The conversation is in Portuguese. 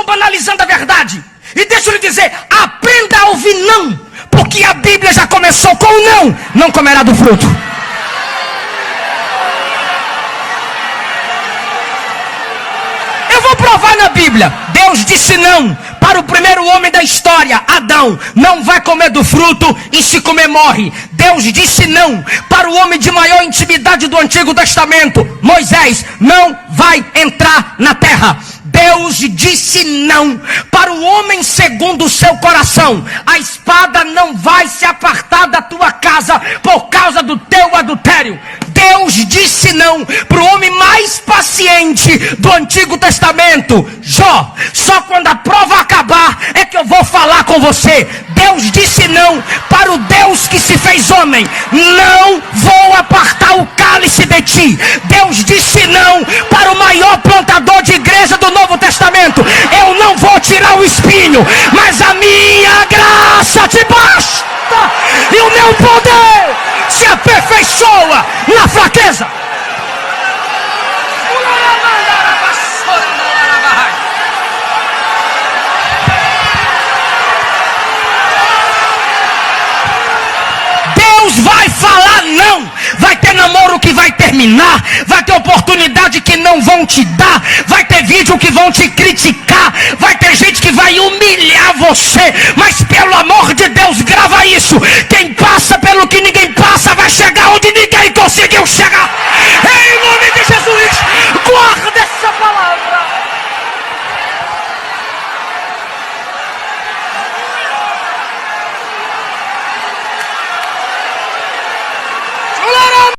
estão banalizando a verdade. E deixa eu lhe dizer, aprenda a ouvir não, porque a Bíblia já começou com o não comerá do fruto. Eu vou provar na Bíblia. Deus disse não para o primeiro homem da história, Adão: não vai comer do fruto, e se comer morre. Deus disse não para o homem de maior intimidade do Antigo Testamento, Moisés: não vai entrar na terra. Deus disse não para o homem segundo o seu coração: a espada não vai se apartar da tua casa por causa do teu adultério. Deus disse não para o homem mais paciente do Antigo Testamento, Jó: só quando a prova acabar é que eu vou falar com você. Deus disse não para o Deus que se fez homem: não vou apartar o cálice de ti. Deus disse não para o maior plantador de igreja do Novo Testamento: eu não vou tirar o espinho, mas a minha graça te basta, e o meu poder se aperfeiçoa na fraqueza. Deus vai falar não. Vai ter namoro que vai terminar, vai ter oportunidade que não vão te dar, vai ter vídeo que vão te criticar, vai ter gente que vai humilhar você, mas pelo amor de Deus, grava isso: quem passa pelo que ninguém passa vai chegar onde ninguém conseguiu chegar.